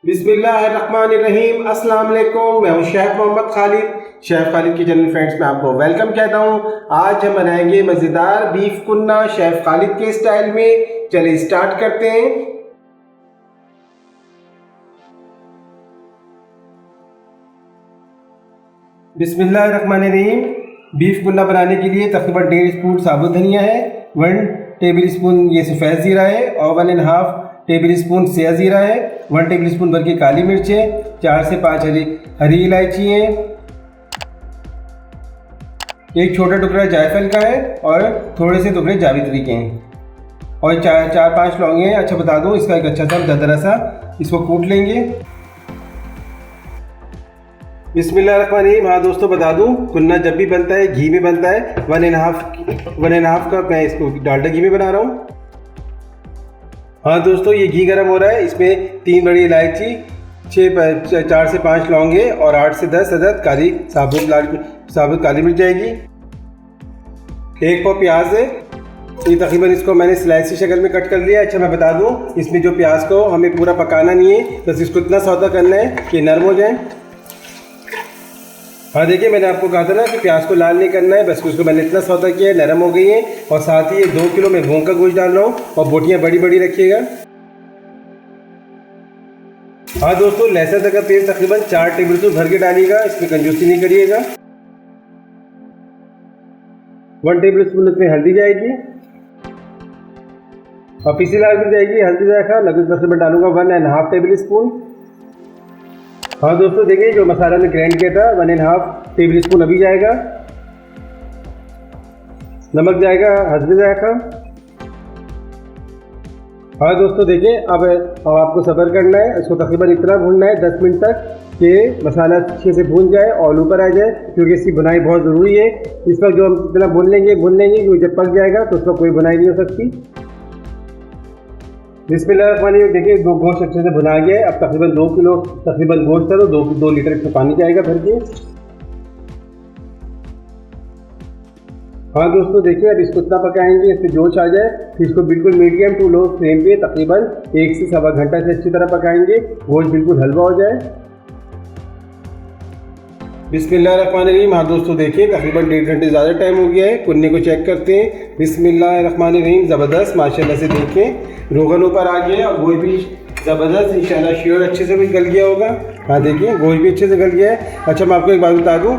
बिस्मिल्लाहिर्रहमानिर्रहीम। अस्सलाम वालेकुम। मैं हूं chef Mohammed Khalid, chef Khalid kitchen friends में आपको वेलकम कहता हूं। आज हम बनाएंगे मज़ेदार बीफ कुन्ना शेफ खालिद के स्टाइल में। चलिए स्टार्ट करते हैं। बिस्मिल्लाहिर्रहमानिर्रहीम। बीफ कुन्ना बनाने के लिए तकरीबन 1.5 स्पून साबुत धनिया है, 1 टेबल स्पून ये सफ़ेद ज़ीरा है और 1.5 टेबल स्पून सेया ज़ीरा है, 1 टेबल स्पून भर की काली मिर्च है, 4 से 5 हरी इलायची है, एक छोटा टुकड़ा जायफल का है और थोड़े से टुकड़े जावित्री के हैं और 4-5 लौंगे हैं। अच्छा बता दूं, इसका एक अच्छा सा दरदरा सा इसको कूट लेंगे। बिस्मिल्लाहिर्रहमानिर्रहीम। हाँ दोस्तों, बता दूं, कुन्ना जब भी बनता है घी में बनता है। 1.5 कप मैं इसको डालडा घी में बना रहा हूँ। हाँ दोस्तों, ये घी गर्म हो रहा है। इसमें 3 बड़ी इलायची, 4 से 5 लौंगे और 8 से 10 अदद साबुत काली मिर्च जाएगी। 1 पाव प्याज है, ये तकरीबन इसको मैंने स्लाइस की शक्ल में कट कर लिया। अच्छा मैं बता दूं, इसमें जो प्याज को हमें पूरा पकाना नहीं है, बस इसको इतना सौदा करना है कि नरम हो जाए। हाँ देखिए, मैंने आपको कहा था ना कि प्याज को लाल नहीं करना है, बस उसको मैंने इतना सौदा किया है, नरम हो गई है। और साथ ही ये 2 किलो में भूंग का गोश्त डाल रहा हूँ और बोटियाँ बड़ी बड़ी रखिएगा। हाँ दोस्तों, लहसुन का पेस्ट तकरीबन 4 टेबल स्पून भर के डालिएगा, इसमें कंजूसी नहीं करिएगा। 1 टेबल स्पून इसमें हल्दी जाएगी और पीसी लाल मिर्च जाएगी। हल्दी जाएगा लगभग तकरीबन डालूंगा 1.5 टेबल स्पून। हाँ दोस्तों देखिए, जो मसाला में ग्राइंड किया था 1.5 टेबल स्पून अभी जाएगा। नमक जाएगा हल्दी जाएगा। हाँ दोस्तों देखिए, अब आपको सब्र करना है, इसको तकरीबन इतना भूनना है 10 मिनट तक कि मसाला अच्छे से भून जाए और ऊपर आ जाए, क्योंकि इसकी बुनाई बहुत ज़रूरी है। इस वक्त जो हम इतना भून लेंगे क्योंकि जब पक जाएगा तो उसका कोई बुनाई नहीं हो सकती। बिस्मिल्लाहिर्रहमानिर्रहीम। देखिए, गोश्त अच्छे से भुना गया है। अब तकरीबन 2 किलो गोश्त है तो 2 लीटर इसमें पानी जाएगा भर के। हाँ दोस्तों देखिए, अब इसको इतना पकाएंगे इसमें जोश आ जाए, फिर इसको बिल्कुल मीडियम टू लो फ्लेम पे तकरीबन 1 से सवा घंटा से अच्छी तरह पकाएंगे, गोश्त बिल्कुल हलवा हो जाए। बिस्मिल्लाहिर्रहमानिर्रहीम। हाँ दोस्तों देखिए, तकरीबन 1.5 घंटे ज़्यादा टाइम हो गया है। कुन्ने को चेक करते हैं। बिस्मिल्लाहिर्रहमानिर्रहीम। ज़बरदस्त माशाल्लाह से देखें, रोगन ऊपर आ गया और गोश्त भी ज़बरदस्त इंशाल्लाह श्योर अच्छे से भी गल गया होगा। हाँ देखिए, गोश्त भी अच्छे से गल गया है। अच्छा मैं आपको एक बात बता दूँ,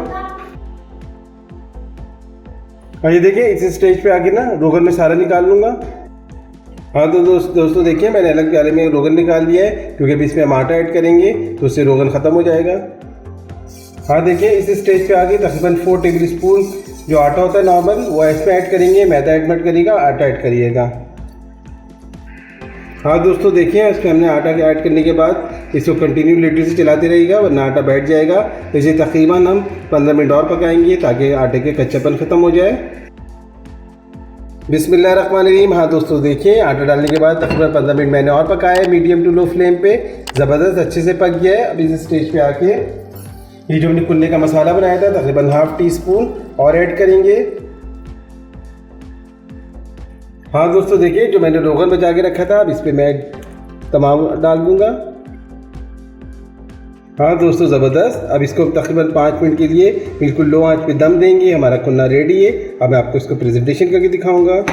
ये देखिए इस स्टेज पे आके ना रोगन में सारा निकाल लूँगा। हाँ तो दोस्तों देखिए, मैंने अलग प्याले में रोगन निकाल दिया है, क्योंकि अभी इसमें हम आटा ऐड करेंगे तो उससे रोगन ख़त्म हो जाएगा। हाँ देखिए, इस स्टेज पे आके तकरीबन 4 टेबल स्पून जो आटा होता है नॉर्मल, वो इसमें ऐड करेंगे। मैदा ऐड मत करिएगा, आटा ऐड करिएगा। हाँ दोस्तों देखिए, इसमें हमने आटा के ऐड करने के बाद इसको कंटिन्यू लिड से चलाते रहेगा, वरना आटा बैठ जाएगा। तो इसे तकरीबन हम 15 मिनट और पकाएंगे ताकि आटे के कच्चापन ख़त्म हो जाए। बिस्मिल्लाहिर्रहमानिर्रहीम। हाँ दोस्तों देखिए, आटा डालने के बाद तकरीबन 15 मिनट मैंने और पकाया है मीडियम टू लो फ्लेम पे। ज़बरदस्त अच्छे से पक गया है। अब इस स्टेज पे आके ये जो हमने कुन्ने का मसाला बनाया था तकरीबन 1/2 टीस्पून और ऐड करेंगे। हाँ दोस्तों देखिए, जो मैंने रोगन बचा के रखा था अब इस पर मैं तमाम डाल दूंगा। हाँ दोस्तों ज़बरदस्त। अब इसको तकरीबन 5 मिनट के लिए बिल्कुल लो आंच पे दम देंगे। हमारा कुन्ना रेडी है। अब मैं आपको इसको प्रेजेंटेशन करके दिखाऊंगा।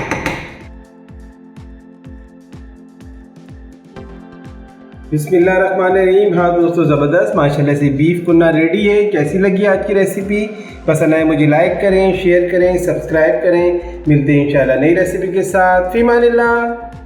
बिस्मिल्लाहिर्रहमानिर्रहीम। हाँ दोस्तों ज़बरदस्त माशाल्लाह से बीफ कुन्ना रेडी है। कैसी लगी आज की रेसिपी? पसंद आए मुझे लाइक करें, शेयर करें, सब्सक्राइब करें। मिलते हैं इंशाल्लाह नई रेसिपी के साथ। फ़ी अमानिल्लाह।